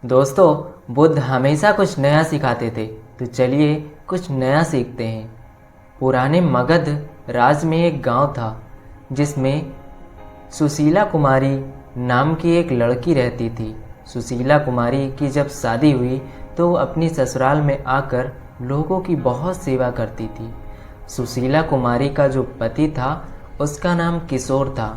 दोस्तों, बुद्ध हमेशा कुछ नया सिखाते थे। तो चलिए कुछ नया सीखते हैं। पुराने मगध राज में एक गांव था जिसमें सुशीला कुमारी नाम की एक लड़की रहती थी। सुशीला कुमारी की जब शादी हुई तो वो अपनी ससुराल में आकर लोगों की बहुत सेवा करती थी। सुशीला कुमारी का जो पति था उसका नाम किशोर था।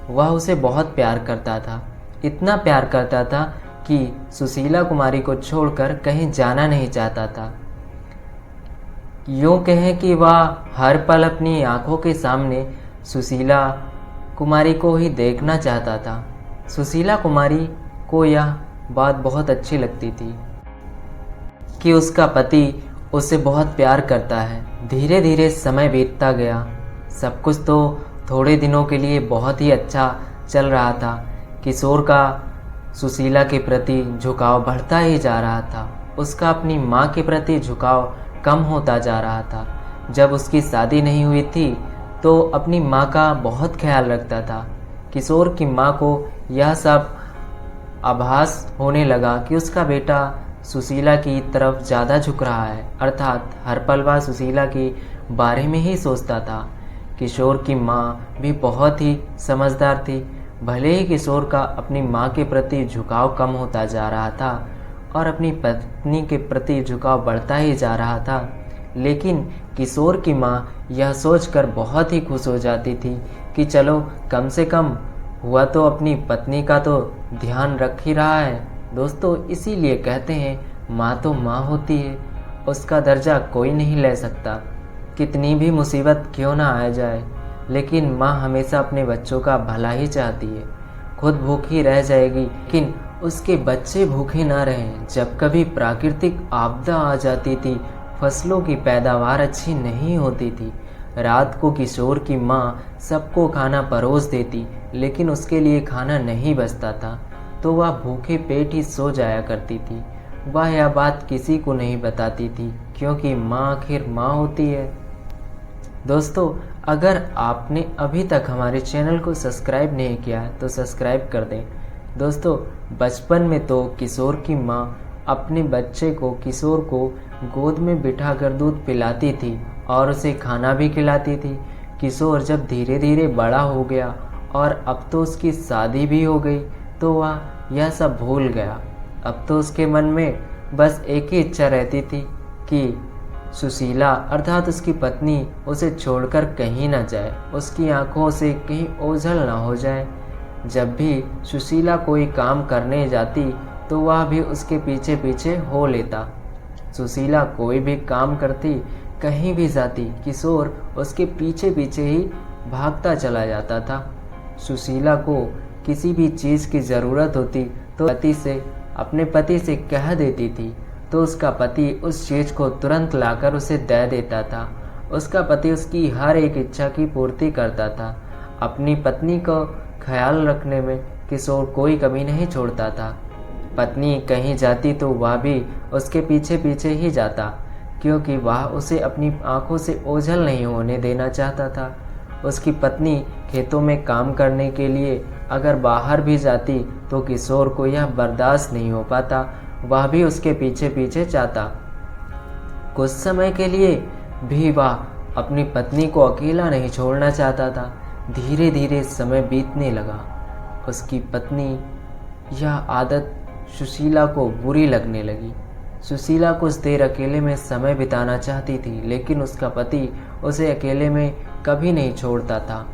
वह उसे बहुत प्यार करता था, इतना प्यार करता था कि सुशीला कुमारी को छोड़कर कहीं जाना नहीं चाहता था। यूँ कहें कि वह हर पल अपनी आंखों के सामने सुशीला कुमारी को ही देखना चाहता था। सुशीला कुमारी को यह बात बहुत अच्छी लगती थी कि उसका पति उससे बहुत प्यार करता है। धीरे धीरे समय बीतता गया। सब कुछ तो थोड़े दिनों के लिए बहुत ही अच्छा चल रहा था। किशोर का सुशीला के प्रति झुकाव बढ़ता ही जा रहा था। उसका अपनी माँ के प्रति झुकाव कम होता जा रहा था। जब उसकी शादी नहीं हुई थी तो अपनी माँ का बहुत ख्याल रखता था। किशोर की माँ को यह सब आभास होने लगा कि उसका बेटा सुशीला की तरफ ज़्यादा झुक रहा है, अर्थात हर पल वह सुशीला के बारे में ही सोचता था। किशोर की माँ भी बहुत ही समझदार थी। भले ही किशोर का अपनी माँ के प्रति झुकाव कम होता जा रहा था और अपनी पत्नी के प्रति झुकाव बढ़ता ही जा रहा था, लेकिन किशोर की माँ यह सोचकर बहुत ही खुश हो जाती थी कि चलो कम से कम हुआ तो अपनी पत्नी का तो ध्यान रख ही रहा है। दोस्तों, इसीलिए कहते हैं माँ तो माँ होती है, उसका दर्जा कोई नहीं ले सकता। कितनी भी मुसीबत क्यों ना आ जाए, लेकिन माँ हमेशा अपने बच्चों का भला ही चाहती है। खुद भूखी रह जाएगी लेकिन उसके बच्चे भूखे ना रहें। जब कभी प्राकृतिक आपदा आ जाती थी, फसलों की पैदावार अच्छी नहीं होती थी, रात को किशोर की माँ सबको खाना परोस देती, लेकिन उसके लिए खाना नहीं बचता था तो वह भूखे पेट ही सो जाया करती थी। वह यह बात किसी को नहीं बताती थी क्योंकि माँ आखिर माँ होती है। दोस्तों, अगर आपने अभी तक हमारे चैनल को सब्सक्राइब नहीं किया है तो सब्सक्राइब कर दें। दोस्तों, बचपन में तो किशोर की माँ अपने बच्चे को किशोर को गोद में बिठाकर दूध पिलाती थी और उसे खाना भी खिलाती थी। किशोर जब धीरे धीरे बड़ा हो गया और अब तो उसकी शादी भी हो गई तो वह यह सब भूल गया। अब तो उसके मन में बस एक ही इच्छा रहती थी कि सुशीला अर्थात उसकी पत्नी उसे छोड़कर कहीं ना जाए, उसकी आंखों से कहीं ओझल ना हो जाए। जब भी सुशीला कोई काम करने जाती तो वह भी उसके पीछे पीछे हो लेता। सुशीला कोई भी काम करती, कहीं भी जाती, किशोर उसके पीछे पीछे ही भागता चला जाता था। सुशीला को किसी भी चीज़ की ज़रूरत होती तो अपने पति से कह देती थी तो उसका पति उस चीज़ को तुरंत लाकर उसे दे देता था। उसका पति उसकी हर एक इच्छा की पूर्ति करता था। अपनी पत्नी को ख्याल रखने में किशोर कोई कमी नहीं छोड़ता था। पत्नी कहीं जाती तो वह भी उसके पीछे पीछे ही जाता, क्योंकि वह उसे अपनी आंखों से ओझल नहीं होने देना चाहता था। उसकी पत्नी खेतों में काम करने के लिए अगर बाहर भी जाती तो किशोर को यह बर्दाश्त नहीं हो पाता, वह भी उसके पीछे पीछे जाता। कुछ समय के लिए भी वह अपनी पत्नी को अकेला नहीं छोड़ना चाहता था। धीरे धीरे समय बीतने लगा। उसकी पत्नी यह आदत सुशीला को बुरी लगने लगी। सुशीला कुछ देर अकेले में समय बिताना चाहती थी, लेकिन उसका पति उसे अकेले में कभी नहीं छोड़ता था।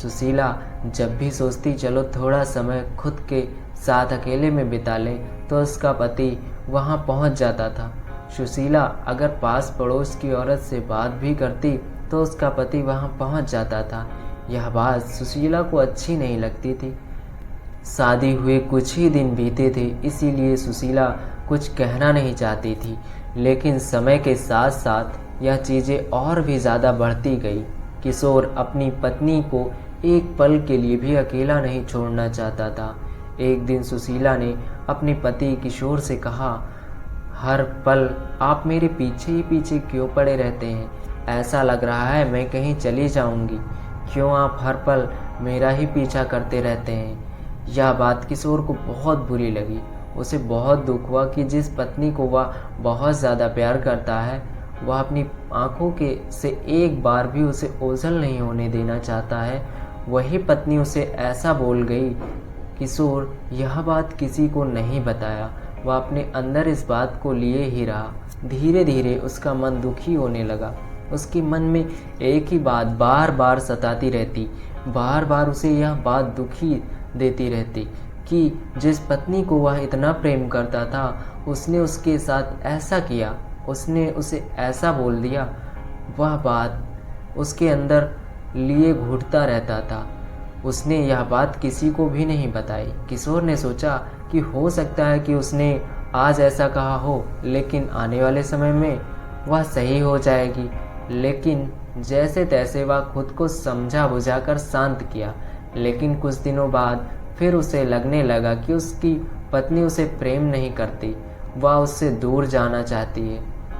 सुशीला जब भी सोचती चलो थोड़ा समय खुद के साथ अकेले में बिता लें तो उसका पति वहां पहुंच जाता था। सुशीला अगर पास पड़ोस की औरत से बात भी करती तो उसका पति वहां पहुंच जाता था। यह बात सुशीला को अच्छी नहीं लगती थी। शादी हुए कुछ ही दिन बीते थे, इसीलिए सुशीला कुछ कहना नहीं चाहती थी, लेकिन समय के साथ साथ यह चीज़ें और भी ज़्यादा बढ़ती गई। किशोर अपनी पत्नी को एक पल के लिए भी अकेला नहीं छोड़ना चाहता था। एक दिन सुशीला ने अपने पति किशोर से कहा, हर पल आप मेरे पीछे ही पीछे क्यों पड़े रहते हैं? ऐसा लग रहा है मैं कहीं चली जाऊंगी। क्यों आप हर पल मेरा ही पीछा करते रहते हैं? यह बात किशोर को बहुत बुरी लगी। उसे बहुत दुख हुआ कि जिस पत्नी को वह बहुत ज़्यादा प्यार करता है, वह अपनी आंखों के से एक बार भी उसे ओझल नहीं होने देना चाहता है, वही पत्नी उसे ऐसा बोल गई। किशोर यह बात किसी को नहीं बताया, वह अपने अंदर इस बात को लिए ही रहा। धीरे धीरे उसका मन दुखी होने लगा। उसके मन में एक ही बात बार बार सताती रहती, बार बार उसे यह बात दुखी देती रहती कि जिस पत्नी को वह इतना प्रेम करता था, उसने उसके साथ ऐसा किया, उसने उसे ऐसा बोल दिया। वह बात उसके अंदर लिए घुटता रहता था। उसने यह बात किसी को भी नहीं बताई। किशोर ने सोचा कि हो सकता है कि उसने आज ऐसा कहा हो, लेकिन आने वाले समय में वह सही हो जाएगी। लेकिन जैसे तैसे वह खुद को समझा बुझाकर शांत किया। लेकिन कुछ दिनों बाद फिर उसे लगने लगा कि उसकी पत्नी उसे प्रेम नहीं करती, वह उससे दूर जाना चाहती है।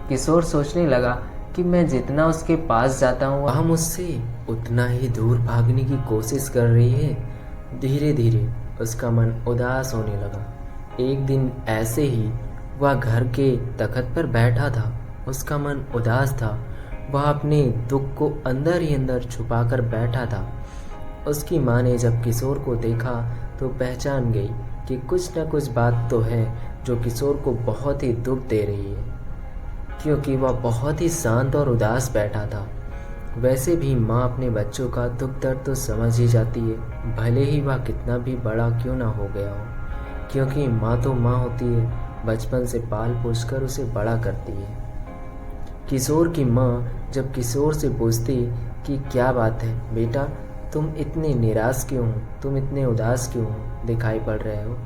किशोर सोचने लगा कि मैं जितना उसके पास जाता हूँ, वह मुझसे उतना ही दूर भागने की कोशिश कर रही है। धीरे धीरे उसका मन उदास होने लगा। एक दिन ऐसे ही वह घर के तख्त पर बैठा था। उसका मन उदास था। वह अपने दुख को अंदर ही अंदर छुपाकर बैठा था। उसकी माँ ने जब किशोर को देखा तो पहचान गई कि कुछ न कुछ बात तो है जो किशोर को बहुत ही दुख दे रही है, क्योंकि वह बहुत ही शांत और उदास बैठा था। वैसे भी माँ अपने बच्चों का दुख दर्द तो समझ ही जाती है, भले ही वह कितना भी बड़ा क्यों ना हो गया हो, क्योंकि माँ तो माँ होती है, बचपन से पाल पोस कर उसे बड़ा करती है। किशोर की माँ जब किशोर से पूछती कि क्या बात है बेटा, तुम इतने निराश क्यों हो, तुम इतने उदास क्यों हो दिखाई पड़ रहे हो।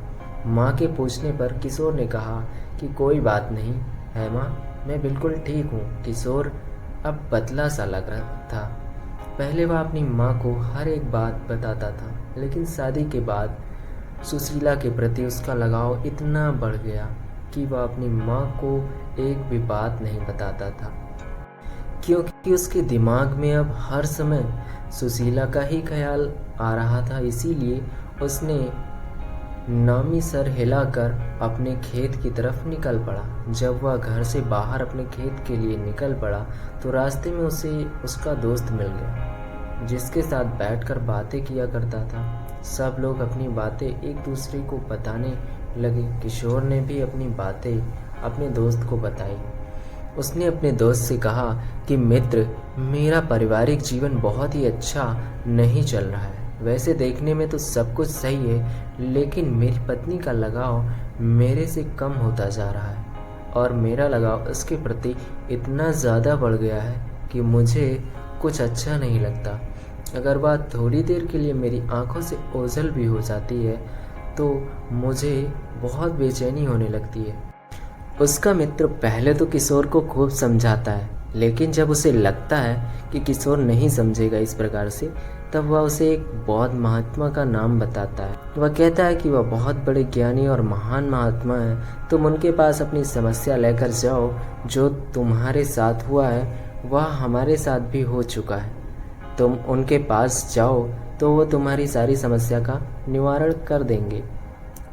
माँ के पूछने पर किशोर ने कहा कि कोई बात नहीं है माँ, मैं बिल्कुल ठीक हूँ। किशोर अब पतला सा लग रहा था। पहले वह अपनी माँ को हर एक बात बताता था, लेकिन शादी के बाद सुशीला के प्रति उसका लगाव इतना बढ़ गया कि वह अपनी माँ को एक भी बात नहीं बताता था, क्योंकि उसके दिमाग में अब हर समय सुशीला का ही ख्याल आ रहा था। इसीलिए उसने नामी सर हिलाकर अपने खेत की तरफ निकल पड़ा। जब वह घर से बाहर अपने खेत के लिए निकल पड़ा तो रास्ते में उसे उसका दोस्त मिल गया, जिसके साथ बैठकर बातें किया करता था। सब लोग अपनी बातें एक दूसरे को बताने लगे। किशोर ने भी अपनी बातें अपने दोस्त को बताई। उसने अपने दोस्त से कहा कि मित्र, मेरा पारिवारिक जीवन बहुत ही अच्छा नहीं चल रहा है। वैसे देखने में तो सब कुछ सही है, लेकिन मेरी पत्नी का लगाव मेरे से कम होता जा रहा है और मेरा लगाव उसके प्रति इतना ज़्यादा बढ़ गया है कि मुझे कुछ अच्छा नहीं लगता। अगर बात थोड़ी देर के लिए मेरी आंखों से ओझल भी हो जाती है तो मुझे बहुत बेचैनी होने लगती है। उसका मित्र पहले तो किशोर को खूब समझाता है, लेकिन जब उसे लगता है कि किशोर नहीं समझेगा इस प्रकार से, तब वह उसे एक बौद्ध महात्मा का नाम बताता है। वह कहता है कि वह बहुत बड़े ज्ञानी और महान महात्मा है, तुम उनके पास अपनी समस्या लेकर जाओ। जो तुम्हारे साथ हुआ है वह हमारे साथ भी हो चुका है। तुम उनके पास जाओ तो वो तुम्हारी सारी समस्या का निवारण कर देंगे।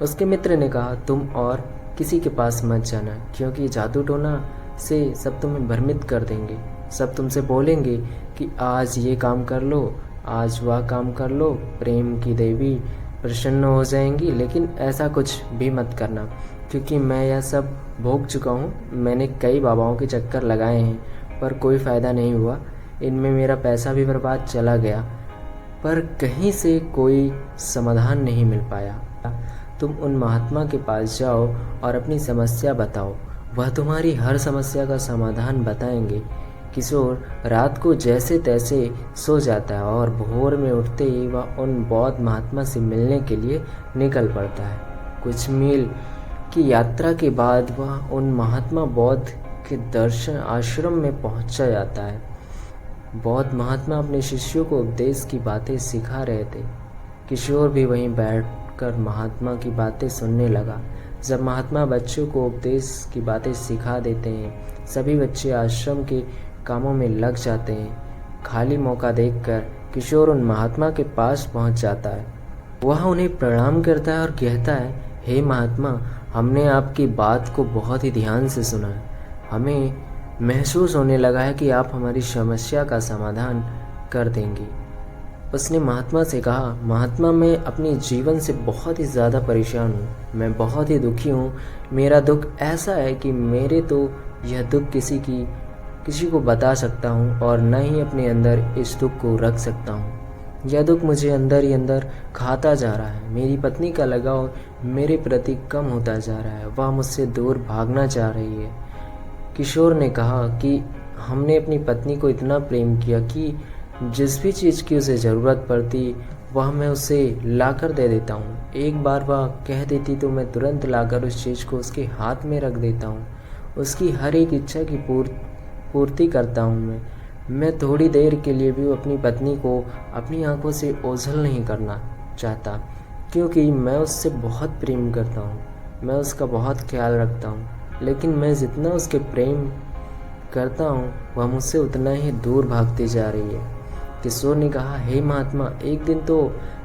उसके मित्र ने कहा, तुम और किसी के पास मत जाना, क्योंकि जादू टोना से सब तुम्हें भ्रमित कर देंगे। सब तुमसे बोलेंगे कि आज ये काम कर लो, आज वह काम कर लो, प्रेम की देवी प्रसन्न हो जाएंगी। लेकिन ऐसा कुछ भी मत करना, क्योंकि मैं यह सब भोग चुका हूँ। मैंने कई बाबाओं के चक्कर लगाए हैं, पर कोई फ़ायदा नहीं हुआ। इनमें मेरा पैसा भी बर्बाद चला गया, पर कहीं से कोई समाधान नहीं मिल पाया। तुम उन महात्मा के पास जाओ और अपनी समस्या बताओ, वह तुम्हारी हर समस्या का समाधान बताएंगे। किशोर रात को जैसे तैसे सो जाता है और भोर में उठते ही वह उन बौद्ध महात्मा से मिलने के लिए निकल पड़ता है। कुछ मील की यात्रा के बाद वह उन महात्मा बौद्ध के दर्शन आश्रम में पहुंचा जाता है। बौद्ध महात्मा अपने शिष्यों को उपदेश की बातें सिखा रहे थे। किशोर भी वहीं बैठकर महात्मा की बातें सुनने लगा। जब महात्मा बच्चों को उपदेश की बातें सिखा देते हैं, सभी बच्चे आश्रम के कामों में लग जाते हैं। खाली मौका देखकर किशोर उन महात्मा के पास पहुंच जाता है। वह उन्हें प्रणाम करता है और कहता है, हे महात्मा, हमने आपकी बात को बहुत ही ध्यान से सुना है। हमें महसूस होने लगा है कि आप हमारी समस्या का समाधान कर देंगी। उसने महात्मा से कहा, महात्मा, मैं अपने जीवन से बहुत ही ज़्यादा परेशान हूँ। मैं बहुत ही दुखी हूँ। मेरा दुख ऐसा है कि मेरे तो यह दुख किसी को बता सकता हूँ और न ही अपने अंदर इस दुख को रख सकता हूँ। यह दुख मुझे अंदर ही अंदर खाता जा रहा है। मेरी पत्नी का लगाव मेरे प्रति कम होता जा रहा है। वह मुझसे दूर भागना चाह रही है। किशोर ने कहा कि हमने अपनी पत्नी को इतना प्रेम किया कि जिस भी चीज़ की उसे ज़रूरत पड़ती वह मैं उसे लाकर दे देता हूँ। एक बार वह कह देती तो मैं तुरंत लाकर उस चीज़ को उसके हाथ में रख देता हूँ। उसकी हर एक इच्छा की पूर्ति करता हूँ। मैं थोड़ी देर के लिए भी अपनी पत्नी को अपनी आंखों से ओझल नहीं करना चाहता, क्योंकि मैं उससे बहुत प्रेम करता हूँ। मैं उसका बहुत ख्याल रखता हूँ, लेकिन मैं जितना उसके प्रेम करता हूँ वह मुझसे उतना ही दूर भागती जा रही है। किशोर ने कहा, हे महात्मा, एक दिन तो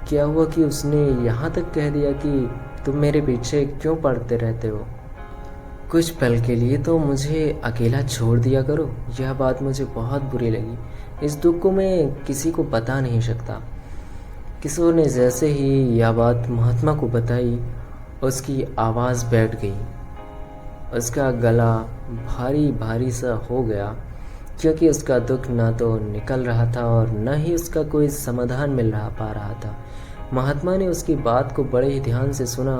क्या हुआ कि उसने यहाँ तक कह दिया कि तुम मेरे पीछे क्यों पड़ते रहते हो। कुछ पल के लिए तो मुझे अकेला छोड़ दिया करो। यह बात मुझे बहुत बुरी लगी। इस दुख को मैं किसी को बता नहीं सकता। किशोर ने जैसे ही यह बात महात्मा को बताई, उसकी आवाज़ बैठ गई। उसका गला भारी भारी सा हो गया, क्योंकि उसका दुख ना तो निकल रहा था और न ही उसका कोई समाधान पा रहा था। महात्मा ने उसकी बात को बड़े ही ध्यान से सुना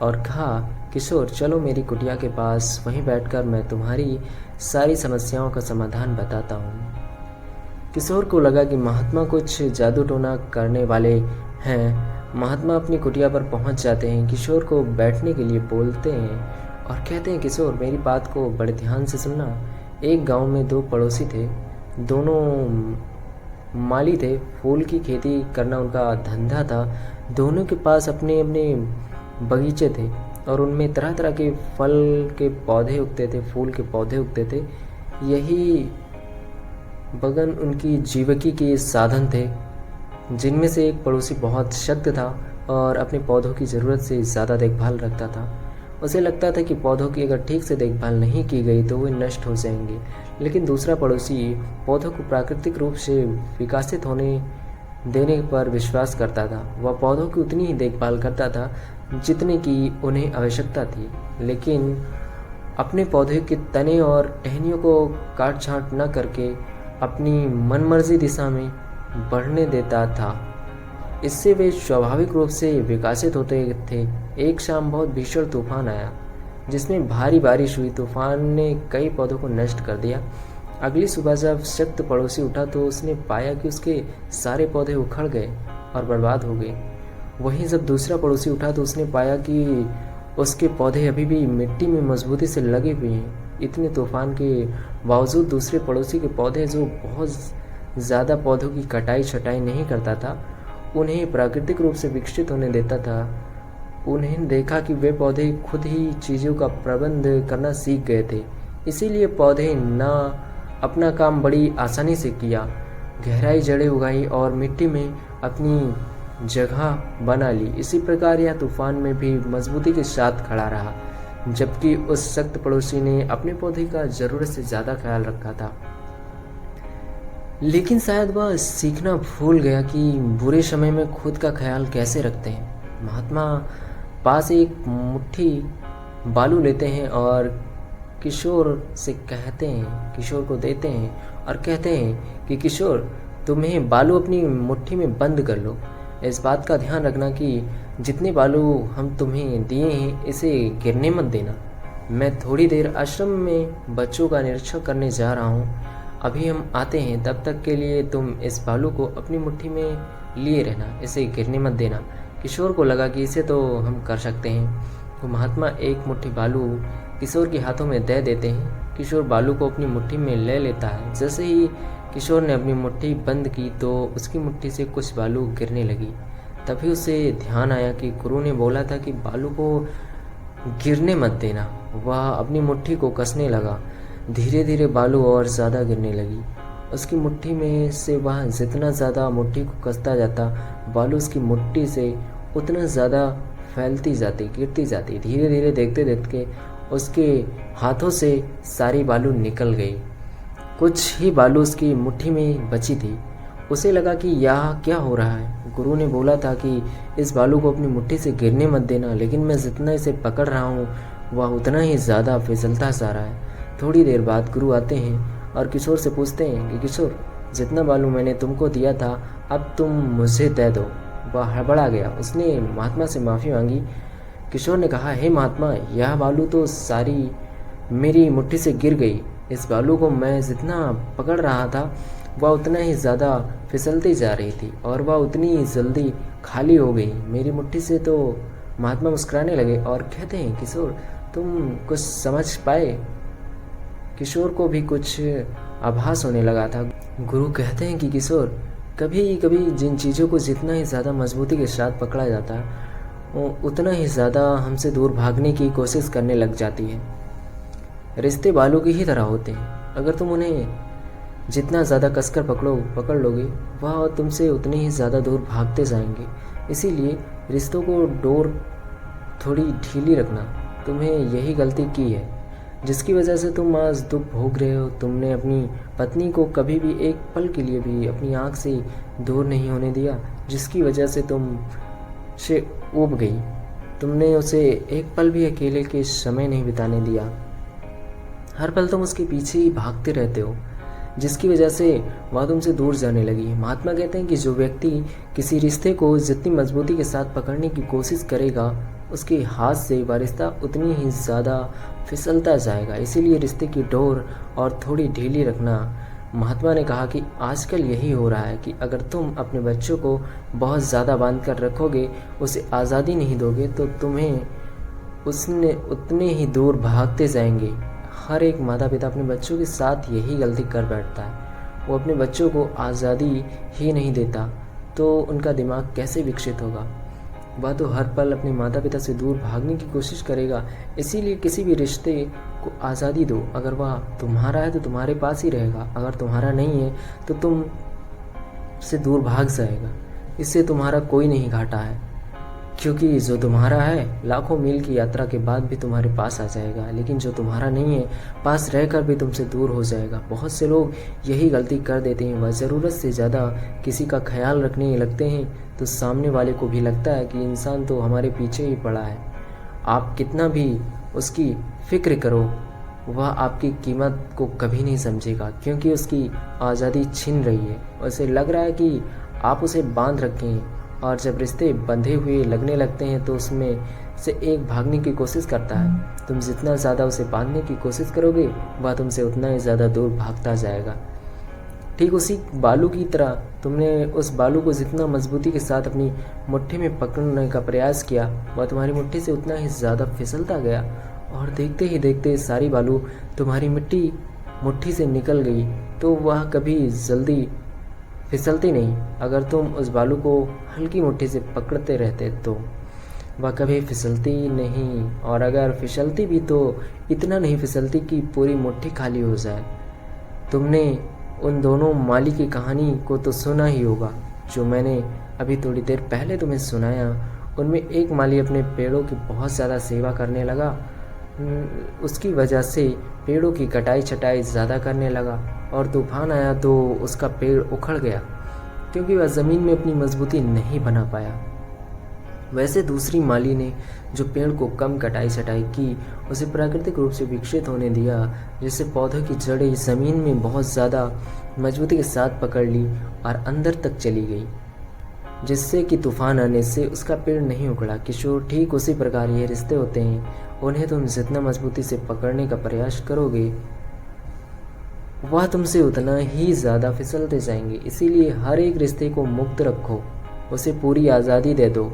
और कहा, किशोर, चलो मेरी कुटिया के पास, वहीं बैठकर मैं तुम्हारी सारी समस्याओं का समाधान बताता हूँ। किशोर को लगा कि महात्मा कुछ जादू टोना करने वाले हैं। महात्मा अपनी कुटिया पर पहुंच जाते हैं, किशोर को बैठने के लिए बोलते हैं और कहते हैं, किशोर, मेरी बात को बड़े ध्यान से सुनना। एक गांव में दो पड़ोसी थे। दोनों माली थे। फूल की खेती करना उनका धंधा था। दोनों के पास अपने अपने बगीचे थे और उनमें तरह तरह के फल के पौधे उगते थे, फूल के पौधे उगते थे। यही बगन उनकी जीविका के साधन थे। जिनमें से एक पड़ोसी बहुत शक्त था और अपने पौधों की ज़रूरत से ज़्यादा देखभाल रखता था। उसे लगता था कि पौधों की अगर ठीक से देखभाल नहीं की गई तो वे नष्ट हो जाएंगे। लेकिन दूसरा पड़ोसी पौधों को प्राकृतिक रूप से विकसित होने देने पर विश्वास करता था। वह पौधों की उतनी ही देखभाल करता था जितने की उन्हें आवश्यकता थी, लेकिन अपने पौधे के तने और टहनियों को काट छांट न करके अपनी मनमर्जी दिशा में बढ़ने देता था। इससे वे स्वाभाविक रूप से विकसित होते थे। एक शाम बहुत भीषण तूफान आया, जिसमें भारी बारिश हुई। तूफान ने कई पौधों को नष्ट कर दिया। अगली सुबह जब शक्त पड़ोसी उठा तो उसने पाया कि उसके सारे पौधे उखड़ गए और बर्बाद हो गए। वहीं जब दूसरा पड़ोसी उठा तो उसने पाया कि उसके पौधे अभी भी मिट्टी में मजबूती से लगे हुए हैं। इतने तूफान के बावजूद दूसरे पड़ोसी के पौधे, जो बहुत ज़्यादा पौधों की कटाई छटाई नहीं करता था, उन्हें प्राकृतिक रूप से विकसित होने देता था। उन्हें देखा कि वे पौधे खुद ही चीज़ों का प्रबंध करना सीख गए थे। इसीलिए पौधे ना अपना काम बड़ी आसानी से किया, गहराई जड़ें उगाई और मिट्टी में अपनी जगह बना ली। इसी प्रकार यह तूफान में भी मजबूती के साथ खड़ा रहा, जबकि उस सख्त पड़ोसी ने अपने पौधे का ज़रूरत से ज़्यादा ख्याल रखा था। लेकिन शायद वह सीखना भूल गया कि बुरे समय में खुद का ख्याल कैसे रखते हैं। महात्मा पास एक मुट्ठी बालू लेते हैं और किशोर से कहते हैं, किशोर को देते हैं और कहते हैं कि किशोर, तुम्हें बालू अपनी मुट्ठी में बंद कर लो। इस बात का ध्यान रखना कि जितने बालू हम तुम्हें दिए हैं इसे गिरने मत देना। मैं थोड़ी देर आश्रम में बच्चों का निरीक्षण करने जा रहा हूँ, अभी हम आते हैं। तब तक के लिए तुम इस बालू को अपनी मुट्ठी में लिए रहना, इसे गिरने मत देना। किशोर को लगा कि इसे तो हम कर सकते हैं। तो महात्मा एक मुट्ठी बालू किशोर के हाथों में दे देते हैं। किशोर बालू को अपनी मुट्ठी में ले लेता है। जैसे ही किशोर ने अपनी मुट्ठी बंद की तो उसकी मुट्ठी से कुछ बालू गिरने लगी। तभी उसे ध्यान आया कि गुरु ने बोला था कि बालू को गिरने मत देना। वह अपनी मुट्ठी को कसने लगा। धीरे धीरे बालू और ज़्यादा गिरने लगी। उसकी मुट्ठी में से वह जितना ज़्यादा मुट्ठी को कसता जाता, बालू उसकी मुट्ठी से उतना ज़्यादा फैलती जाती, गिरती जाती। धीरे धीरे देखते देखते उसके हाथों से सारी बालू निकल गई। कुछ ही बालू उसकी मुट्ठी में बची थी। उसे लगा कि यह क्या हो रहा है। गुरु ने बोला था कि इस बालू को अपनी मुट्ठी से गिरने मत देना, लेकिन मैं जितना इसे पकड़ रहा हूँ वह उतना ही ज़्यादा फिसलता जा रहा है। थोड़ी देर बाद गुरु आते हैं और किशोर से पूछते हैं कि किशोर, जितना बालू मैंने तुमको दिया था अब तुम मुझे दे दो। वह हड़बड़ा गया। उसने महात्मा से माफ़ी मांगी। किशोर ने कहा, हे महात्मा, यह बालू तो सारी मेरी मुट्ठी से गिर गई। इस बालू को मैं जितना पकड़ रहा था वह उतना ही ज़्यादा फिसलती जा रही थी और वह उतनी ही जल्दी खाली हो गई मेरी मुट्ठी से। तो महात्मा मुस्कुराने लगे और कहते हैं, किशोर, तुम कुछ समझ पाए? किशोर को भी कुछ आभास होने लगा था। गुरु कहते हैं कि किशोर, कभी कभी जिन चीज़ों को जितना ही ज़्यादा मजबूती के साथ पकड़ा जाता है वो उतना ही ज़्यादा हमसे दूर भागने की कोशिश करने लग जाती है। रिश्ते बालू की ही तरह होते हैं। अगर तुम उन्हें जितना ज़्यादा कसकर पकड़ लोगे वह तुमसे उतने ही ज़्यादा दूर भागते जाएंगे। इसीलिए रिश्तों को डोर थोड़ी ढीली रखना। तुम्हें यही गलती की है जिसकी वजह से तुम आज दुख भोग रहे हो। तुमने अपनी पत्नी को कभी भी एक पल के लिए भी अपनी आँख से दूर नहीं होने दिया, जिसकी वजह से तुम से ऊब गई। तुमने उसे एक पल भी अकेले के समय नहीं बिताने दिया। हर पल तुम उसके पीछे ही भागते रहते हो, जिसकी वजह से वह तुमसे दूर जाने लगी। महात्मा कहते हैं कि जो व्यक्ति किसी रिश्ते को जितनी मजबूती के साथ पकड़ने की कोशिश करेगा उसके हाथ से वह रिश्ता उतनी ही ज़्यादा फिसलता जाएगा। इसीलिए रिश्ते की डोर और थोड़ी ढीली रखना। महात्मा ने कहा कि आजकल यही हो रहा है कि अगर तुम अपने बच्चों को बहुत ज़्यादा बांध कर रखोगे, उसे आज़ादी नहीं दोगे, तो तुम्हें उसने उतने ही दूर भागते जाएंगे। हर एक माता पिता अपने बच्चों के साथ यही गलती कर बैठता है। वो अपने बच्चों को आज़ादी ही नहीं देता तो उनका दिमाग कैसे विकसित होगा। वह तो हर पल अपने माता पिता से दूर भागने की कोशिश करेगा। इसीलिए किसी भी रिश्ते को आज़ादी दो। अगर वह तुम्हारा है तो तुम्हारे पास ही रहेगा, अगर तुम्हारा नहीं है तो तुम से दूर भाग जाएगा। इससे तुम्हारा कोई नहीं घाटा है, क्योंकि जो तुम्हारा है लाखों मील की यात्रा के बाद भी तुम्हारे पास आ जाएगा, लेकिन जो तुम्हारा नहीं है पास रहकर भी तुमसे दूर हो जाएगा। बहुत से लोग यही गलती कर देते हैं। वह ज़रूरत से ज़्यादा किसी का ख्याल रखने लगते हैं तो सामने वाले को भी लगता है कि इंसान तो हमारे पीछे ही पड़ा है। आप कितना भी उसकी फिक्र करो वह आपकी कीमत को कभी नहीं समझेगा, क्योंकि उसकी आज़ादी छिन रही है। उसे लग रहा है कि आप उसे बांध रखे हैं, और जब रिश्ते बंधे हुए लगने लगते हैं तो उसमें से एक भागने की कोशिश करता है। तुम जितना ज़्यादा उसे बांधने की कोशिश करोगे वह तुमसे उतना ही ज़्यादा दूर भागता जाएगा। ठीक उसी बालू की तरह तुमने उस बालू को जितना मजबूती के साथ अपनी मुट्ठी में पकड़ने का प्रयास किया वह तुम्हारी मुट्ठी से उतना ही ज़्यादा फिसलता गया, और देखते ही देखते सारी बालू तुम्हारी मुट्ठी से निकल गई। तो वह कभी जल्दी फिसलती नहीं। अगर तुम उस बालू को हल्की मुट्ठी से पकड़ते रहते तो वह कभी फिसलती नहीं, और अगर फिसलती भी तो इतना नहीं फिसलती कि पूरी मुट्ठी खाली हो जाए। तुमने उन दोनों माली की कहानी को तो सुना ही होगा जो मैंने अभी थोड़ी देर पहले तुम्हें सुनाया। उनमें एक माली अपने पेड़ों की बहुत ज़्यादा सेवा करने लगा। उसकी वजह से पेड़ों की कटाई छटाई ज़्यादा करने लगा, और तूफान आया तो उसका पेड़ उखड़ गया, क्योंकि वह ज़मीन में अपनी मजबूती नहीं बना पाया। वैसे दूसरी माली ने जो पेड़ को कम कटाई छटाई की उसे प्राकृतिक रूप से विकसित होने दिया, जिससे पौधों की जड़ें ज़मीन में बहुत ज़्यादा मजबूती के साथ पकड़ ली और अंदर तक चली गई, जिससे कि तूफान आने से उसका पेड़ नहीं उखड़ा। किशोर, ठीक उसी प्रकार ये रिश्ते होते हैं। उन्हें तुम जितना मजबूती से पकड़ने का प्रयास करोगे वह तुमसे उतना ही ज़्यादा फिसलते जाएंगे। इसीलिए हर एक रिश्ते को मुक्त रखो, उसे पूरी आज़ादी दे दो।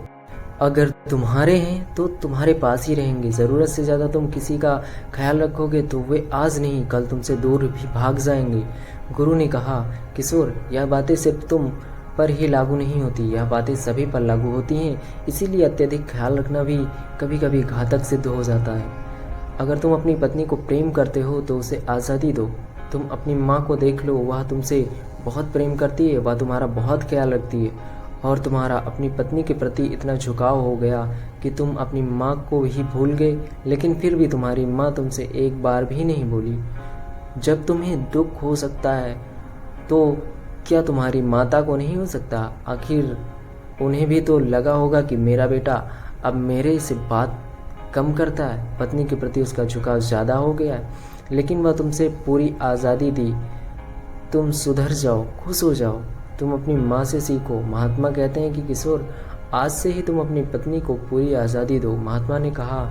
अगर तुम्हारे हैं तो तुम्हारे पास ही रहेंगे। ज़रूरत से ज़्यादा तुम किसी का ख्याल रखोगे तो वे आज नहीं कल तुमसे दूर भी भाग जाएंगे। गुरु ने कहा, किशोर, यह बातें सिर्फ तुम पर ही लागू नहीं होती, यह बातें सभी पर लागू होती हैं। इसीलिए अत्यधिक ख्याल रखना भी कभी कभी घातक सिद्ध हो जाता है। अगर तुम अपनी पत्नी को प्रेम करते हो तो उसे आज़ादी दो। तुम अपनी माँ को देख लो, वह तुमसे बहुत प्रेम करती है, वह तुम्हारा बहुत ख्याल रखती है। और तुम्हारा अपनी पत्नी के प्रति इतना झुकाव हो गया कि तुम अपनी माँ को ही भूल गए, लेकिन फिर भी तुम्हारी माँ तुमसे एक बार भी नहीं बोली। जब तुम्हें दुख हो सकता है तो क्या तुम्हारी माता को नहीं हो सकता? आखिर उन्हें भी तो लगा होगा कि मेरा बेटा अब मेरे से बात कम करता है, पत्नी के प्रति उसका झुकाव ज़्यादा हो गया है। लेकिन वह तुमसे पूरी आज़ादी दी। तुम सुधर जाओ, खुश हो जाओ, तुम अपनी माँ से सीखो। महात्मा कहते हैं कि किशोर, आज से ही तुम अपनी पत्नी को पूरी आज़ादी दो। महात्मा ने कहा,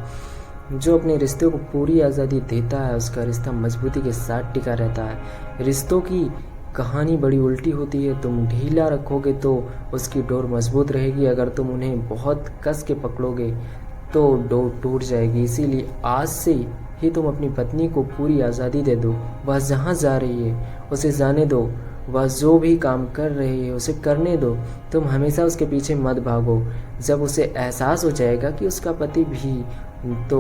जो अपने रिश्ते को पूरी आज़ादी देता है उसका रिश्ता मजबूती के साथ टिका रहता है। रिश्तों की कहानी बड़ी उल्टी होती है। तुम ढीला रखोगे तो उसकी डोर मजबूत रहेगी, अगर तुम उन्हें बहुत कस के पकड़ोगे तो डोर टूट जाएगी। इसीलिए आज से ही तुम अपनी पत्नी को पूरी आज़ादी दे दो। वह जहाँ जा रही है उसे जाने दो, वह जो भी काम कर रही है उसे करने दो। तुम हमेशा उसके पीछे मत भागो। जब उसे एहसास हो जाएगा कि उसका पति भी, तो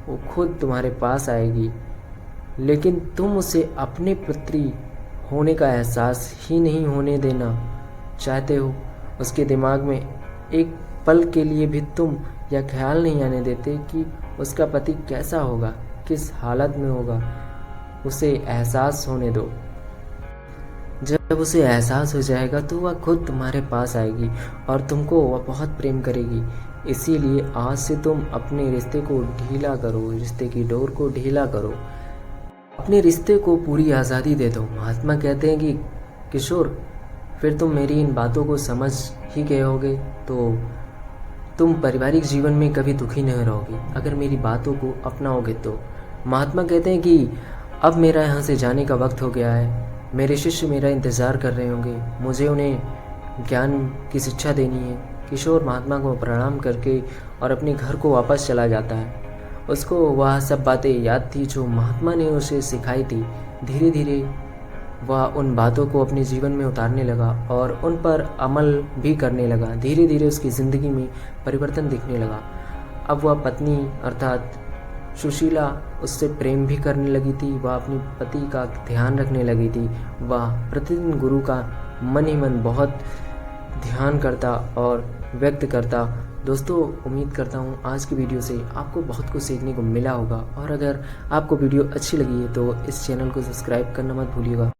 वो खुद तुम्हारे पास आएगी। लेकिन तुम उसे अपने पुत्री होने का एहसास ही नहीं होने देना चाहते हो। उसके दिमाग में एक पल के लिए भी तुम यह ख्याल नहीं आने देते कि उसका पति कैसा होगा, किस हालत में होगा। उसे एहसास होने दो। जब उसे एहसास हो जाएगा तो वह खुद तुम्हारे पास आएगी और तुमको वह बहुत प्रेम करेगी। इसीलिए आज से तुम अपने रिश्ते को ढीला करो, रिश्ते की डोर को ढीला करो, अपने रिश्ते को पूरी आज़ादी दे दो। महात्मा कहते हैं कि किशोर, फिर तुम मेरी इन बातों को समझ ही गए होगे तो तुम पारिवारिक जीवन में कभी दुखी नहीं रहोगे, अगर मेरी बातों को अपनाओगे तो। महात्मा कहते हैं कि अब मेरा यहाँ से जाने का वक्त हो गया है। मेरे शिष्य मेरा इंतज़ार कर रहे होंगे, मुझे उन्हें ज्ञान की शिक्षा देनी है। किशोर महात्मा को प्रणाम करके और अपने घर को वापस चला जाता है। उसको वह सब बातें याद थी जो महात्मा ने उसे सिखाई थी। धीरे धीरे वह उन बातों को अपने जीवन में उतारने लगा और उन पर अमल भी करने लगा। धीरे धीरे उसकी ज़िंदगी में परिवर्तन दिखने लगा। अब वह पत्नी अर्थात सुशीला उससे प्रेम भी करने लगी थी। वह अपने पति का ध्यान रखने लगी थी। वह प्रतिदिन गुरु का मन ही मन बहुत ध्यान करता और व्यक्त करता। दोस्तों, उम्मीद करता हूँ आज की वीडियो से आपको बहुत कुछ सीखने को मिला होगा। और अगर आपको वीडियो अच्छी लगी है तो इस चैनल को सब्सक्राइब करना मत भूलिएगा।